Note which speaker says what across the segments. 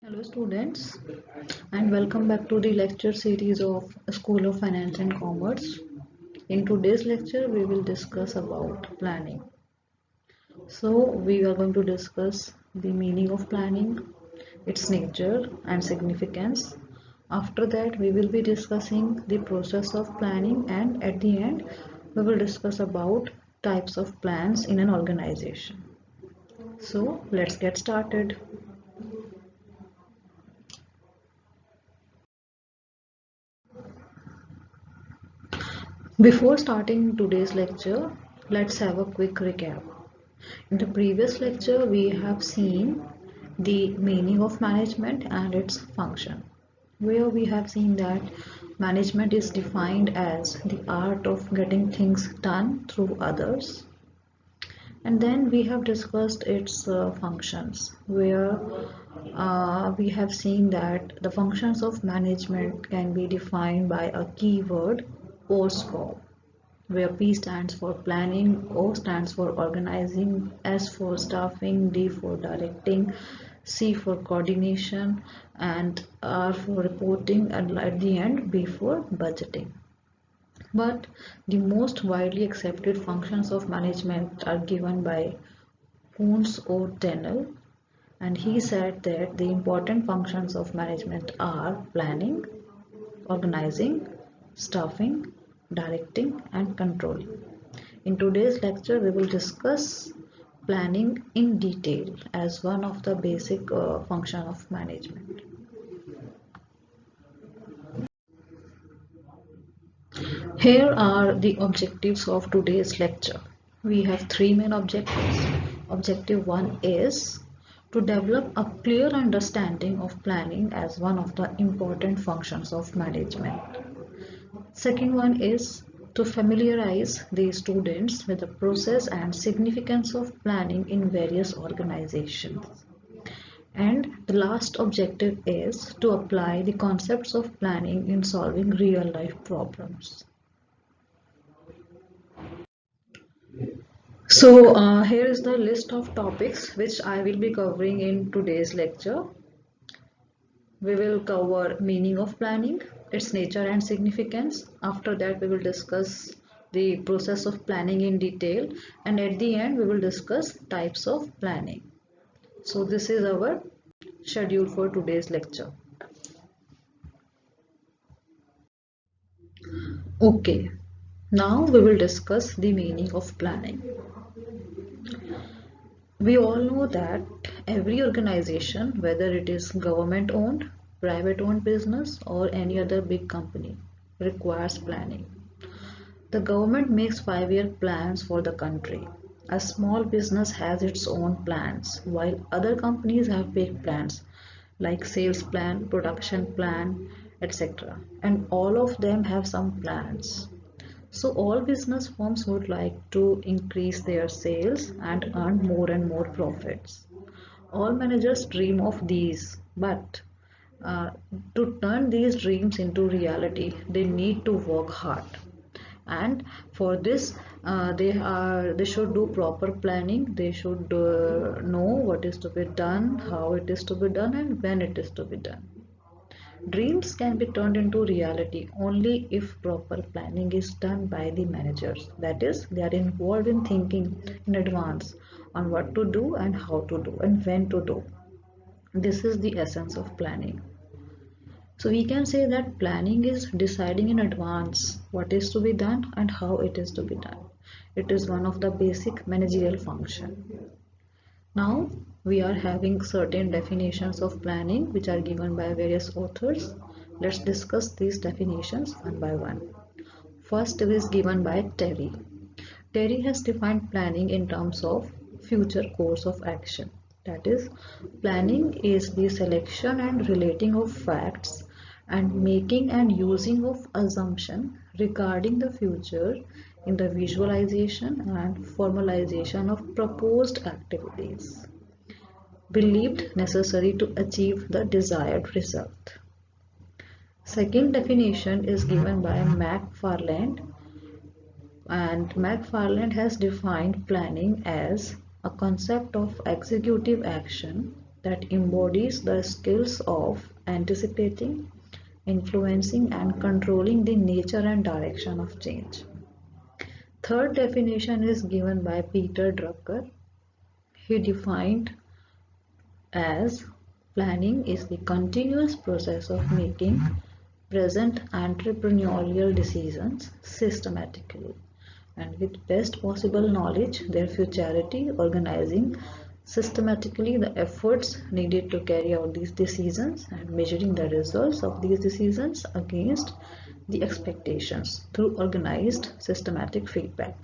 Speaker 1: Hello students, and welcome back to the lecture series of School of Finance and Commerce. In today's lecture we will discuss about planning. So we are going to discuss the meaning of planning, its nature and significance. After that we will be discussing the process of planning, and at the end we will discuss about types of plans in an organization. So let's get started. Before starting today's lecture, let's have a quick recap. In the previous lecture, we have seen the meaning of management and its function, where we have seen that management is defined as the art of getting things done through others. And then we have discussed its functions, where we have seen that the functions of management can be defined by a keyword or scope, where P stands for planning, O stands for organizing, S for staffing, D for directing, C for coordination, and R for reporting, and at the end B for budgeting. But the most widely accepted functions of management are given by Poons O'Donnell, and he said that the important functions of management are planning, organizing, staffing, directing, and controlling. In today's lecture, we will discuss planning in detail as one of the basic function of management. Here are the objectives of today's lecture. We have three main objectives. Objective 1 is to develop a clear understanding of planning as one of the important functions of management. Second one is to familiarize the students with the process and significance of planning in various organizations. And the last objective is to apply the concepts of planning in solving real life problems. So here is the list of topics which I will be covering in today's lecture. We will cover meaning of planning, its nature and significance. After that we will discuss the process of planning in detail, and at the end we will discuss types of planning. So this is our schedule for today's lecture. Okay, now we will discuss the meaning of planning. We all know that every organization, whether it is government owned, private owned business or any other big company, requires planning. The government makes 5-year plans for the country. A small business has its own plans, while other companies have big plans like sales plan, production plan, etc. And all of them have some plans. So all business firms would like to increase their sales and earn more and more profits. All managers dream of these, but to turn these dreams into reality, they need to work hard. And for this, they should do proper planning. They should know what is to be done, how it is to be done, and when it is to be done. Dreams can be turned into reality only if proper planning is done by the managers. That is, they are involved in thinking in advance on what to do and how to do and when to do. This is the essence of planning. So we can say that planning is deciding in advance what is to be done and how it is to be done. It is one of the basic managerial function. Now we are having certain definitions of planning which are given by various authors. Let's discuss these definitions one by one. First is given by Terry. Terry has defined planning in terms of future course of action. That is, planning is the selection and relating of facts and making and using of assumption regarding the future in the visualization and formalization of proposed activities believed necessary to achieve the desired result. Second definition is given by McFarland, and McFarland has defined planning as a concept of executive action that embodies the skills of anticipating, influencing, and controlling the nature and direction of change. Third definition is given by Peter Drucker. He defined as planning is the continuous process of making present entrepreneurial decisions systematically and with best possible knowledge their futurity, organizing systematically the efforts needed to carry out these decisions and measuring the results of these decisions against the expectations through organized systematic feedback.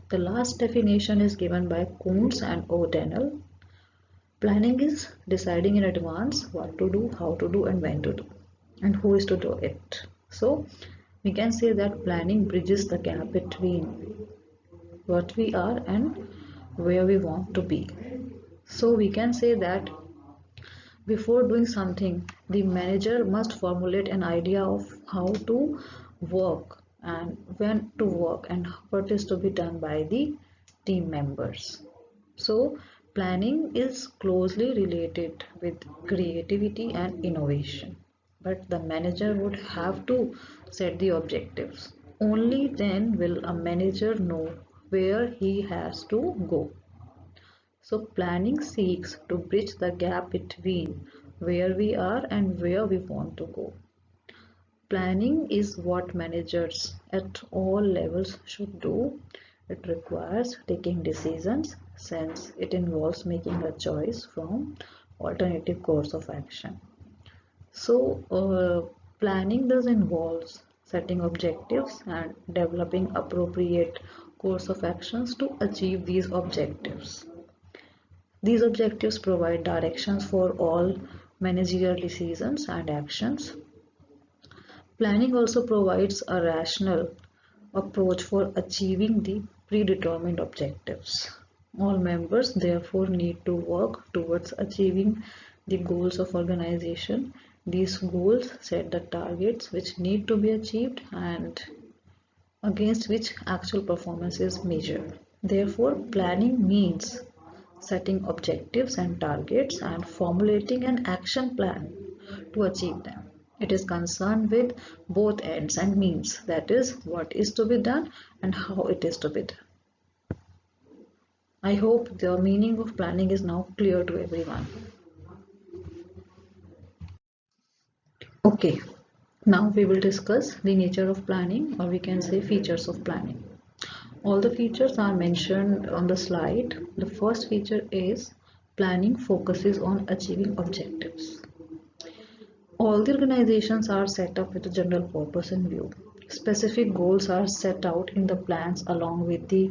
Speaker 1: The last definition is given by Kuntz and O'Donnell. Planning is deciding in advance what to do, how to do, and when to do, and who is to do it. So, we can say that planning bridges the gap between what we are and where we want to be. So, we can say that before doing something, the manager must formulate an idea of how to work and when to work and what is to be done by the team members. So, planning is closely related with creativity and innovation, but the manager would have to set the objectives. Only then will a manager know where he has to go. So, planning seeks to bridge the gap between where we are and where we want to go. Planning is what managers at all levels should do. It requires taking decisions since it involves making a choice from alternative course of action. So, planning does involves setting objectives and developing appropriate course of actions to achieve these objectives. These objectives provide directions for all managerial decisions and actions. Planning also provides a rational approach for achieving the predetermined objectives. All members therefore need to work towards achieving the goals of organization. These goals set the targets which need to be achieved and against which actual performance is measured. Therefore, planning means setting objectives and targets and formulating an action plan to achieve them. It is concerned with both ends and means, that is, what is to be done and how it is to be done. I hope the meaning of planning is now clear to everyone. Okay, now we will discuss the nature of planning, or we can say features of planning. All the features are mentioned on the slide. The first feature is planning focuses on achieving objectives. All the organizations are set up with a general purpose in view. Specific goals are set out in the plans along with the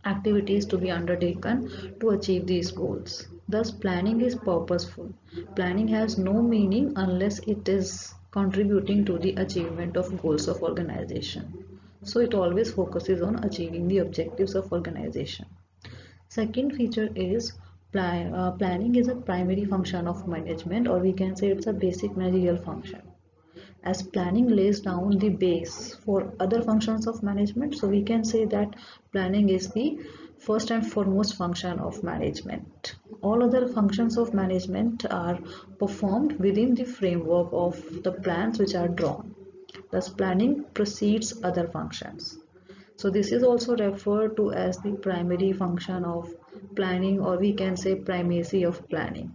Speaker 1: activities to be undertaken to achieve these goals. Thus, planning is purposeful. Planning has no meaning unless it is contributing to the achievement of goals of organization. So, it always focuses on achieving the objectives of organization. Second feature is planning is a primary function of management, or we can say it's a basic managerial function, as planning lays down the base for other functions of management. So we can say that planning is the first and foremost function of management. All other functions of management are performed within the framework of the plans which are drawn. Thus planning precedes other functions. So this is also referred to as the primary function of planning, or we can say primacy of planning.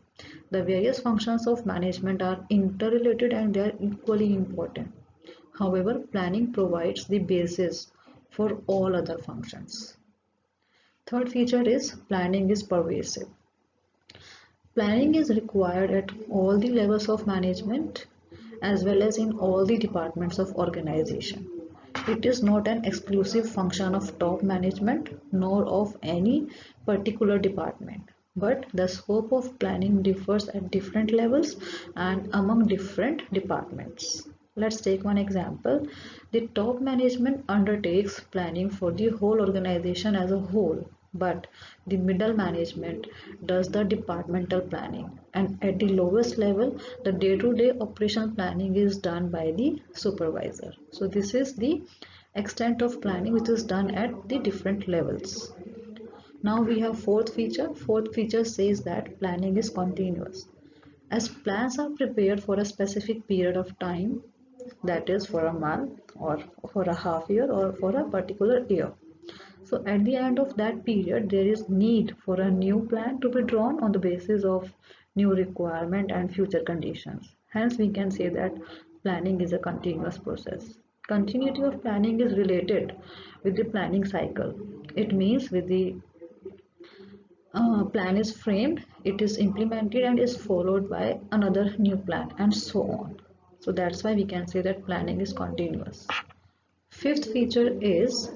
Speaker 1: The various functions of management are interrelated and they are equally important. However, planning provides the basis for all other functions. Third feature is planning is pervasive. Planning is required at all the levels of management as well as in all the departments of organization. It is not an exclusive function of top management nor of any particular department, but the scope of planning differs at different levels and among different departments. Let's take one example. The top management undertakes planning for the whole organization as a whole, but the middle management does the departmental planning, and at the lowest level the day-to-day operational planning is done by the supervisor. So this is the extent of planning which is done at the different levels. Now we have fourth feature. Fourth feature says that planning is continuous. As plans are prepared for a specific period of time, that is for a month or for a half year or for a particular year. So at the end of that period, there is need for a new plan to be drawn on the basis of new requirement and future conditions. Hence, we can say that planning is a continuous process. Continuity of planning is related with the planning cycle. It means with the plan is framed, it is implemented and is followed by another new plan and so on. So that's why we can say that planning is continuous. Fifth feature is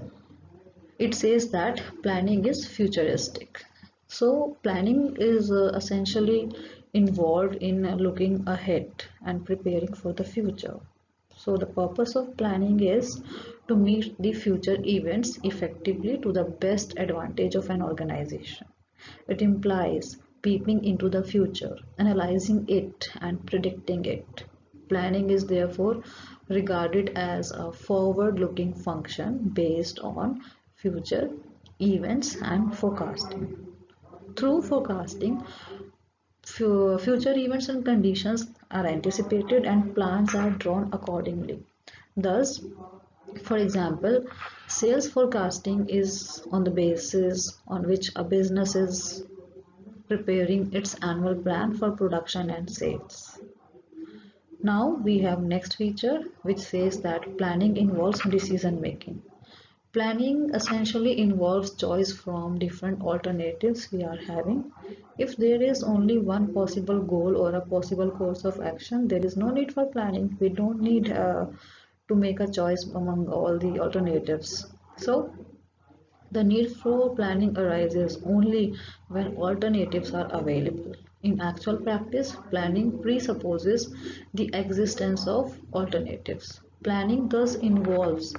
Speaker 1: it says that planning is futuristic. So planning is essentially involved in looking ahead and preparing for the future. So the purpose of planning is to meet the future events effectively to the best advantage of an organization. It implies peeping into the future, analyzing it and predicting it. Planning is therefore regarded as a forward-looking function based on future events and forecasting. Through forecasting, future events and conditions are anticipated and plans are drawn accordingly. Thus, for example, sales forecasting is on the basis on which a business is preparing its annual plan for production and sales. Now we have next feature which says that planning involves decision making. Planning essentially involves choice from different alternatives we are having. If there is only one possible goal or a possible course of action, there is no need for planning. We don't need to make a choice among all the alternatives. So the need for planning arises only when alternatives are available. In actual practice, planning presupposes the existence of alternatives. Planning thus involves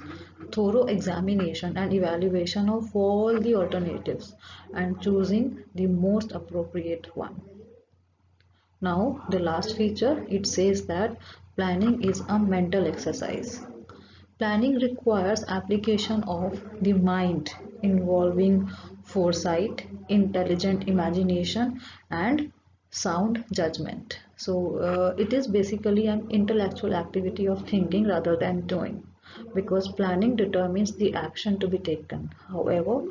Speaker 1: thorough examination and evaluation of all the alternatives and choosing the most appropriate one. Now, the last feature, it says that planning is a mental exercise. Planning requires application of the mind involving foresight, intelligent imagination, and sound judgment. So, it is basically an intellectual activity of thinking rather than doing because planning determines the action to be taken. However,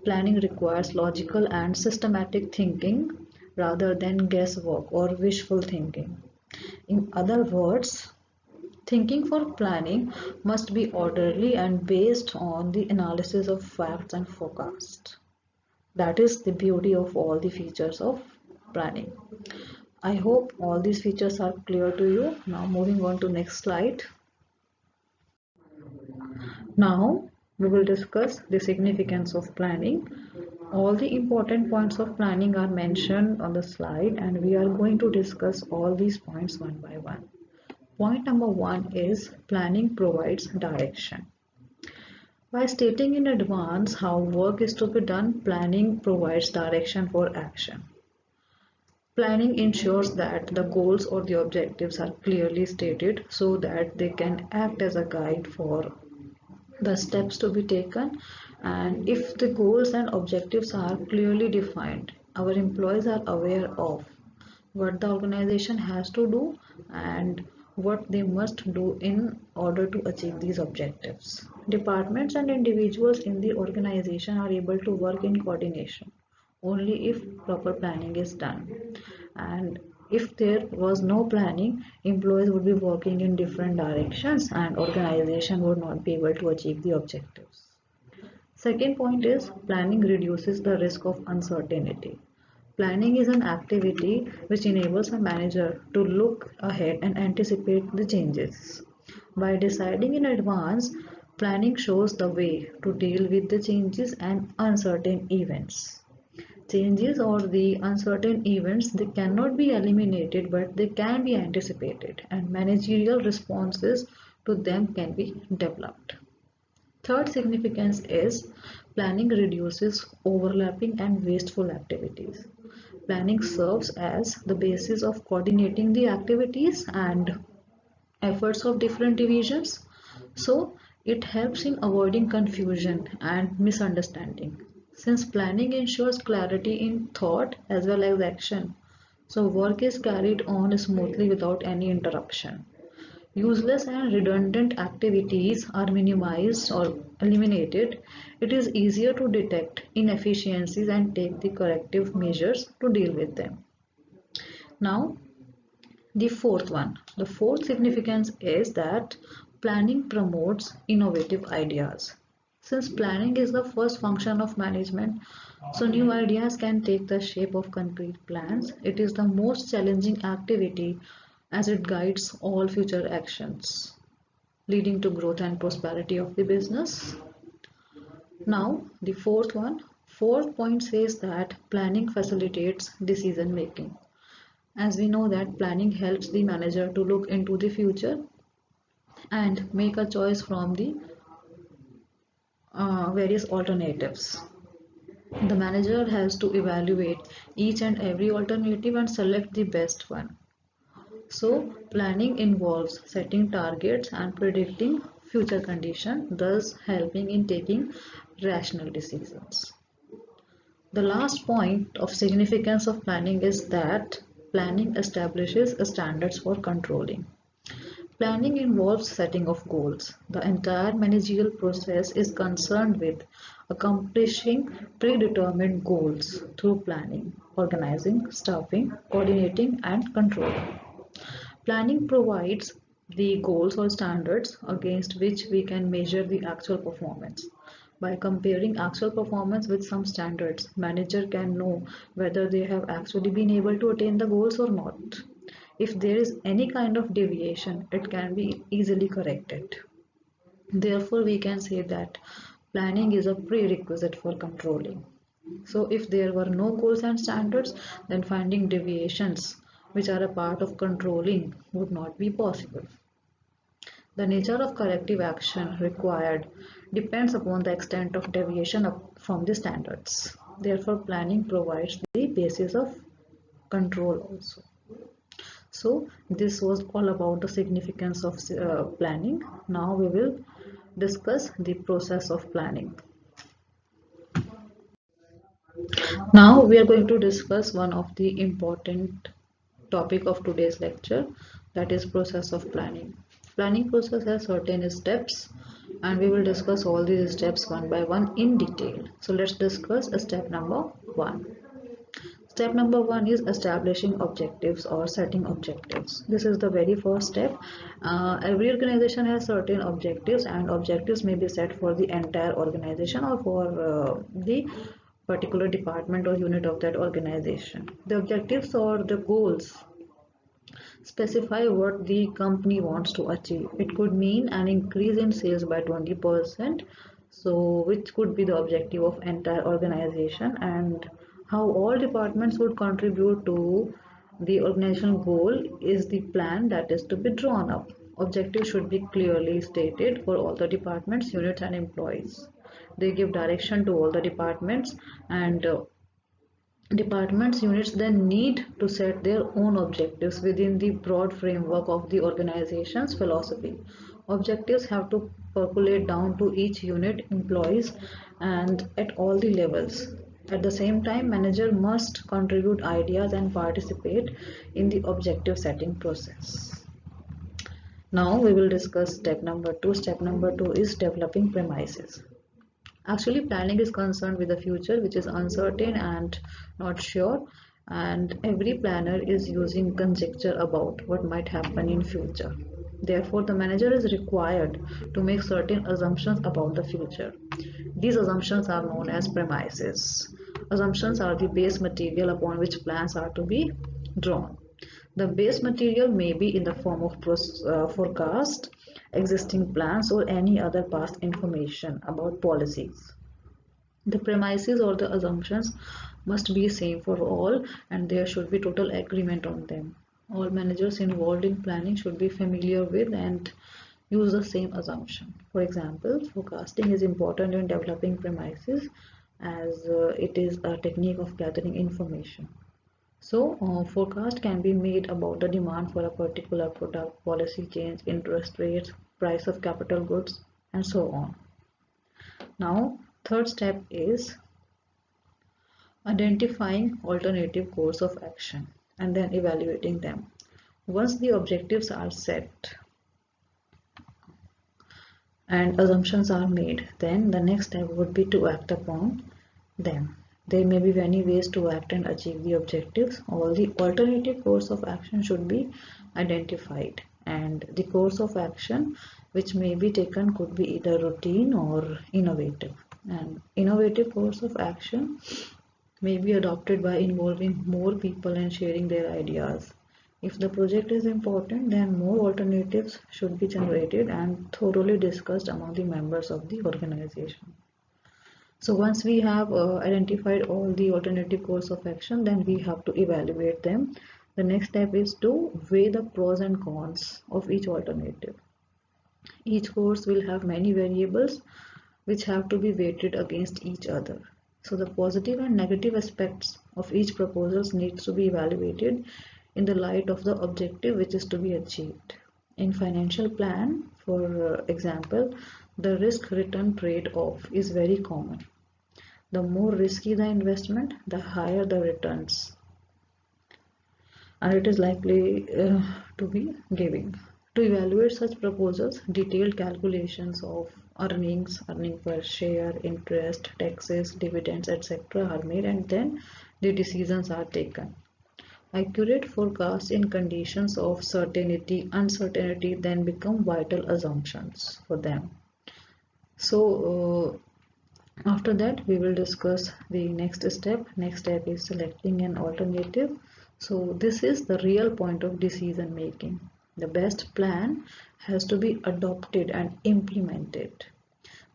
Speaker 1: planning requires logical and systematic thinking rather than guesswork or wishful thinking. In other words, thinking for planning must be orderly and based on the analysis of facts and forecast. That is the beauty of all the features of planning. I hope all these features are clear to you. Now moving on to next slide. Now we will discuss the significance of planning. All the important points of planning are mentioned on the slide and we are going to discuss all these points one by one. Point number one is planning provides direction. By stating in advance how work is to be done, planning provides direction for action. Planning ensures that the goals or the objectives are clearly stated so that they can act as a guide for the steps to be taken. And if the goals and objectives are clearly defined, our employees are aware of what the organization has to do and what they must do in order to achieve these objectives. Departments and individuals in the organization are able to work in coordination only if proper planning is done. And if there was no planning, employees would be working in different directions and organization would not be able to achieve the objectives. Second point is planning reduces the risk of uncertainty. Planning is an activity which enables a manager to look ahead and anticipate the changes. By deciding in advance, planning shows the way to deal with the changes and uncertain events. Changes or the uncertain events, they cannot be eliminated but they can be anticipated and managerial responses to them can be developed. Third significance is planning reduces overlapping and wasteful activities. Planning serves as the basis of coordinating the activities and efforts of different divisions. So it helps in avoiding confusion and misunderstanding. Since planning ensures clarity in thought as well as action, so work is carried on smoothly without any interruption. Useless and redundant activities are minimized or eliminated. It is easier to detect inefficiencies and take the corrective measures to deal with them. Now, the fourth one. The fourth significance is that planning promotes innovative ideas. Since planning is the first function of management, so new ideas can take the shape of concrete plans. It is the most challenging activity as it guides all future actions, leading to growth and prosperity of the business. Now, the fourth point says that planning facilitates decision making. As we know that planning helps the manager to look into the future and make a choice from the various alternatives. The manager has to evaluate each and every alternative and select the best one. So, planning involves setting targets and predicting future conditions, thus helping in taking rational decisions. The last point of significance of planning is that planning establishes standards for controlling. Planning involves setting of goals. The entire managerial process is concerned with accomplishing predetermined goals through planning, organizing, staffing, coordinating, and controlling. Planning provides the goals or standards against which we can measure the actual performance. By comparing actual performance with some standards, manager can know whether they have actually been able to attain the goals or not. If there is any kind of deviation, it can be easily corrected. Therefore, we can say that planning is a prerequisite for controlling. So, if there were no goals and standards, then finding deviations, which are a part of controlling, would not be possible. The nature of corrective action required depends upon the extent of deviation from the standards. Therefore, planning provides the basis of control also. So, this was all about the significance of planning. Now, we will discuss the process of planning. Now, we are going to discuss one of the important topic of today's lecture, that is process of planning. Planning process has certain steps and we will discuss all these steps one by one in detail. So let's discuss step number one. Step number one is establishing objectives or setting objectives. This is the very first step. Every organization has certain objectives and objectives may be set for the entire organization or for the particular department or unit of that organization. The objectives or the goals specify what the company wants to achieve. It could mean an increase in sales by 20%, so which could be the objective of entire organization, and how all departments would contribute to the organizational goal is the plan that is to be drawn up. Objectives should be clearly stated for all the departments, units and employees. They give direction to all the departments, and departments units then need to set their own objectives within the broad framework of the organization's philosophy. Objectives have to percolate down to each unit, employees, and at all the levels. At the same time, manager must contribute ideas and participate in the objective setting process. Now we will discuss step number two. Step number two is developing premises. Actually, planning is concerned with the future, which is uncertain and not sure, and every planner is using conjecture about what might happen in future. Therefore, the manager is required to make certain assumptions about the future. These assumptions are known as premises. Assumptions are the base material upon which plans are to be drawn. The base material may be in the form of forecast, existing plans, or any other past information about policies. The premises or the assumptions must be same for all, and there should be total agreement on them. All managers involved in planning should be familiar with and use the same assumption. For example, forecasting is important in developing premises as it is a technique of gathering information. So, forecast can be made about the demand for a particular product, policy change, interest rates, price of capital goods, and so on. Now, third step is Identifying alternative course of action and then evaluating them. Once the objectives are set and assumptions are made, then the next step would be to act upon them. There may be many ways to act and achieve the objectives. All the alternative course of action should be identified, and the course of action which may be taken could be either routine or innovative. And innovative course of action may be adopted by involving more people and sharing their ideas. If the project is important, then more alternatives should be generated and thoroughly discussed among the members of the organization. So once we have identified all the alternative course of action, then we have to evaluate them. The next step is to weigh the pros and cons of each alternative. Each course will have many variables which have to be weighted against each other. So the positive and negative aspects of each proposal needs to be evaluated in the light of the objective which is to be achieved. In financial plan, for example, the risk return trade-off is very common. The more risky the investment, the higher the returns, and it is likely to be giving. To evaluate such proposals, detailed calculations of earnings, earning per share, interest, taxes, dividends, etc. are made, and then the decisions are taken. Accurate forecasts in conditions of uncertainty then become vital assumptions for them. So, after that, we will discuss the next step. Next step is selecting an alternative. So this is the real point of decision making. The best plan has to be adopted and implemented.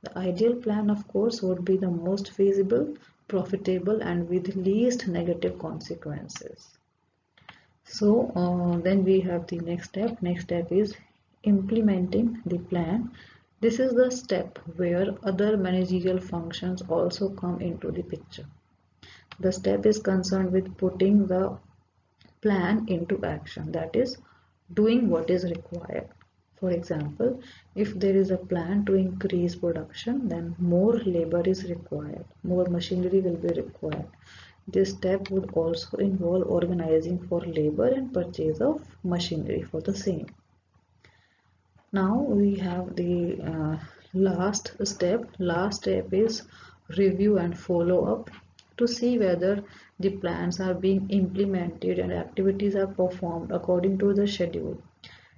Speaker 1: The ideal plan, of course, would be the most feasible, profitable, and with least negative consequences. So then we have the next step. Next step is implementing the plan. This is the step where other managerial functions also come into the picture. The step is concerned with putting the plan into action, that is, doing what is required. For example, if there is a plan to increase production, then more labor is required, more machinery will be required. This step would also involve organizing for labor and purchase of machinery for the same. Now we have the last step. Last step is review and follow up to see whether the plans are being implemented and activities are performed according to the schedule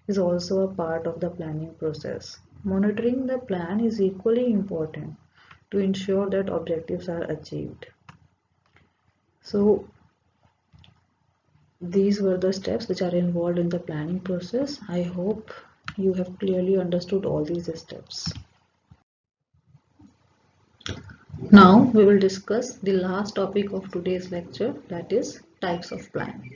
Speaker 1: is also a part of the planning process. Monitoring the plan is equally important to ensure that objectives are achieved. So these were the steps which are involved in the planning process. I hope you have clearly understood all these steps. Now we will discuss the last topic of today's lecture, that is types of plan.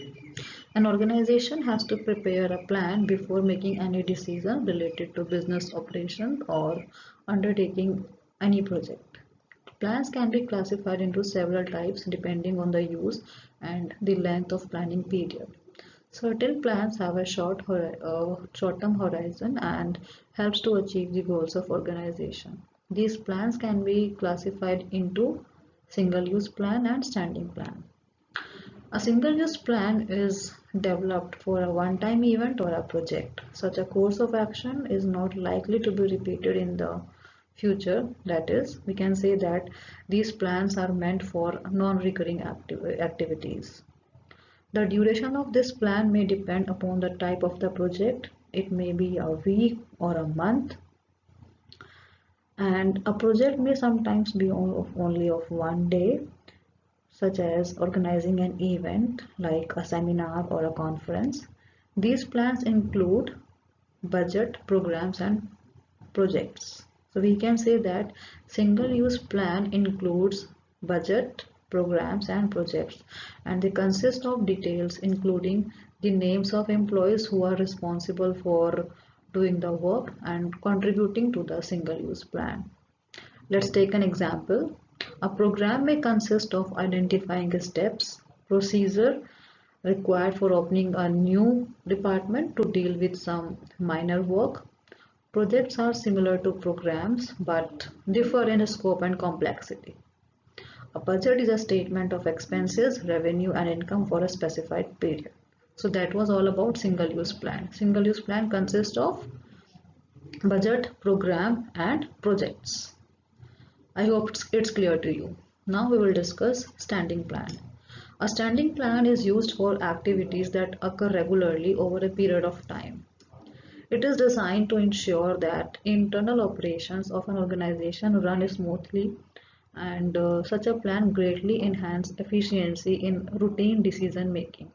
Speaker 1: An organization has to prepare a plan before making any decision related to business operations or undertaking any project. Plans can be classified into several types depending on the use and the length of planning period. Certain plans have a short-term horizon and helps to achieve the goals of organization. These plans can be classified into single-use plan and standing plan. A single-use plan is developed for a one-time event or a project. Such a course of action is not likely to be repeated in the future. That is, we can say that these plans are meant for non-recurring activities. The duration of this plan may depend upon the type of the project. It may be a week or a month, and a project may sometimes be only of one day, such as organizing an event like a seminar or a conference. These plans include budget, programs, and projects. So we can say that single-use plan includes budget, programs, and projects, and they consist of details including the names of employees who are responsible for doing the work and contributing to the single-use plan. Let's take an example. A program may consist of identifying steps, procedure required for opening a new department to deal with some minor work. Projects are similar to programs but differ in scope and complexity. A budget is a statement of expenses, revenue, and income for a specified period. So that was all about single-use plan. Single-use plan consists of budget, program, and projects. I hope it's clear to you. Now we will discuss standing plan. A standing plan is used for activities that occur regularly over a period of time. It is designed to ensure that internal operations of an organization run smoothly, and such a plan greatly enhances efficiency in routine decision making.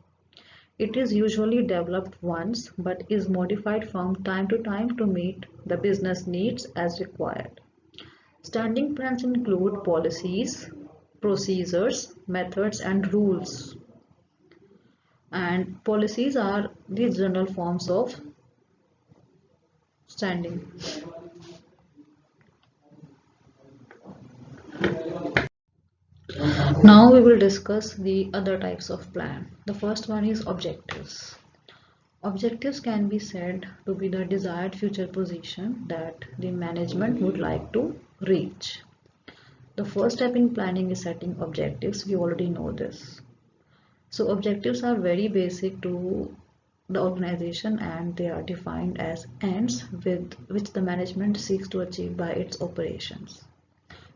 Speaker 1: It is usually developed once but is modified from time to time to meet the business needs as required. Standing plans include policies, procedures, methods, and rules. And policies are the general forms of standing. Now we will discuss the other types of plan. The first one is objectives. Objectives can be said to be the desired future position that the management would like to reach. The first step in planning is setting objectives. We already know this. So objectives are very basic to the organization, and they are defined as ends with which the management seeks to achieve by its operations.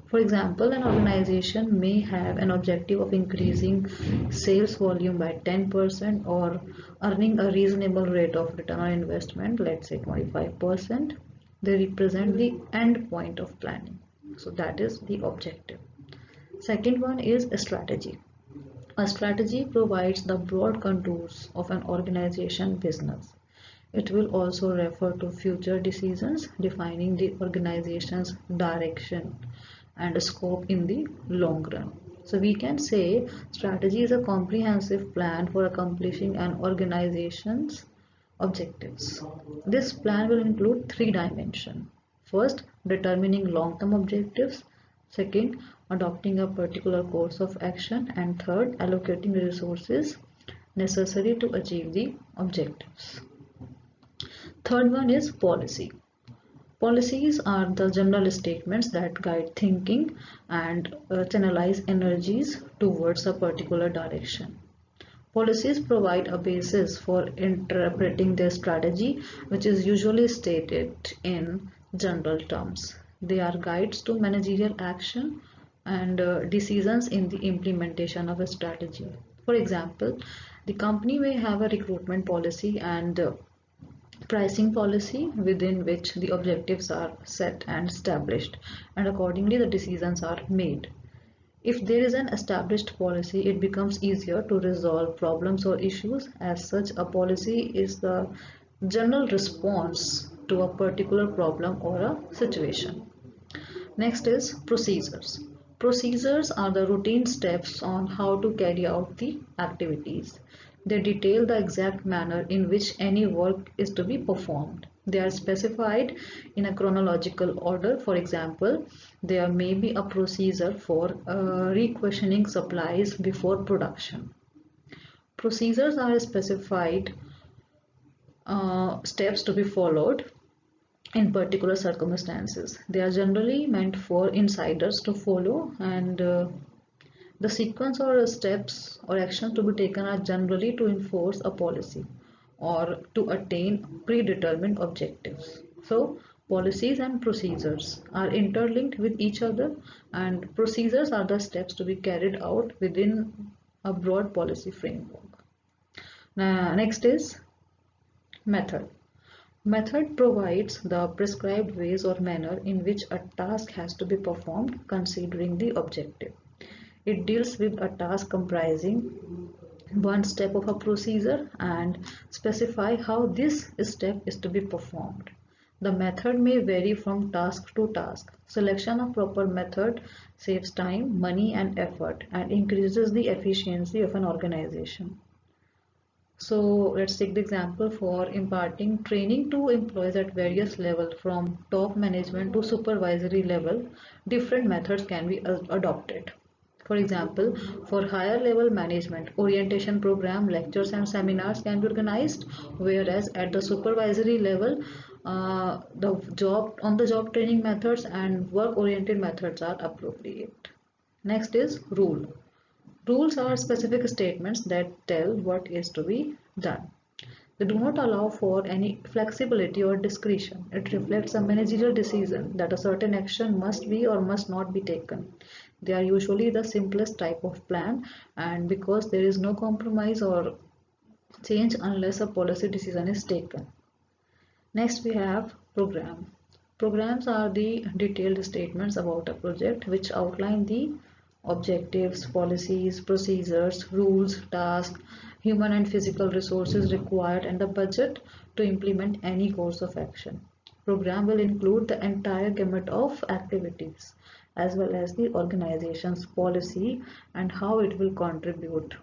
Speaker 1: For example, an organization may have an objective of increasing sales volume by 10% or earning a reasonable rate of return on investment, let's say 25%. They represent the end point of planning. So that is the objective. Second one is a strategy. A strategy provides the broad contours of an organization business. It will also refer to future decisions defining the organization's direction and scope in the long run. So we can say strategy is a comprehensive plan for accomplishing an organization's objectives. This plan will include three dimensions. First, determining long-term objectives. Second, adopting a particular course of action. And third, allocating the resources necessary to achieve the objectives. Third one is policy. Policies are the general statements that guide thinking and channelize energies towards a particular direction. Policies provide a basis for interpreting their strategy, which is usually stated in general terms. They are guides to managerial action and decisions in the implementation of a strategy. For example, the company may have a recruitment policy and pricing policy within which the objectives are set and established, and accordingly the decisions are made. If there is an established policy, it becomes easier to resolve problems or issues. As such, a policy is the general response to a particular problem or a situation. Next is procedures. Procedures are the routine steps on how to carry out the activities. They detail the exact manner in which any work is to be performed. They are specified in a chronological order. For example, there may be a procedure for requisitioning supplies before production. Procedures are specified steps to be followed in particular circumstances. They are generally meant for insiders to follow, and the sequence or steps or actions to be taken are generally to enforce a policy or to attain predetermined objectives. So, policies and procedures are interlinked with each other, and procedures are the steps to be carried out within a broad policy framework. Now, next is method. Method provides the prescribed ways or manner in which a task has to be performed considering the objective. It deals with a task comprising one step of a procedure and specify how this step is to be performed. The method may vary from task to task. Selection of proper method saves time, money, and effort and increases the efficiency of an organization. So let's take the example for imparting training to employees at various levels from top management to supervisory level. Different methods can be adopted. For example, for higher level management, orientation program, lectures and seminars can be organized, whereas at the supervisory level, the job on the job training methods and work oriented methods are appropriate. Next is rule. Rules are specific statements that tell what is to be done. They do not allow for any flexibility or discretion. It reflects a managerial decision that a certain action must be or must not be taken. They are usually the simplest type of plan, and because there is no compromise or change unless a policy decision is taken. Next we have program. Programs are the detailed statements about a project which outline the objectives, policies, procedures, rules, tasks, human and physical resources required and the budget to implement any course of action. Program will include the entire gamut of activities as well as the organization's policy and how it will contribute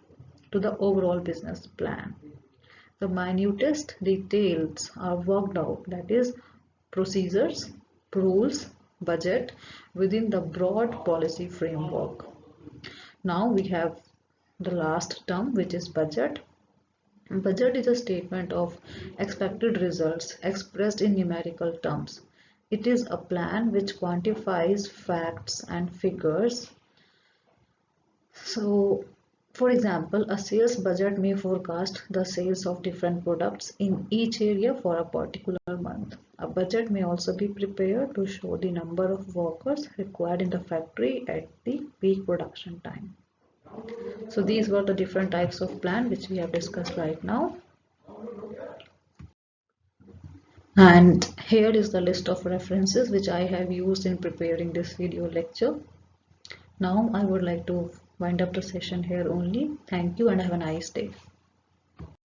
Speaker 1: to the overall business plan. The minutest details are worked out, that is, procedures, rules, budget within the broad policy framework. Now we have the last term, which is budget. Budget is a statement of expected results expressed in numerical terms. It is a plan which quantifies facts and figures. So, for example, a sales budget may forecast the sales of different products in each area for a particular month. A budget may also be prepared to show the number of workers required in the factory at the peak production time. So these were the different types of plan which we have discussed right now. And here is the list of references which I have used in preparing this video lecture. Now I would like to wind up the session here only. Thank you and have a nice day.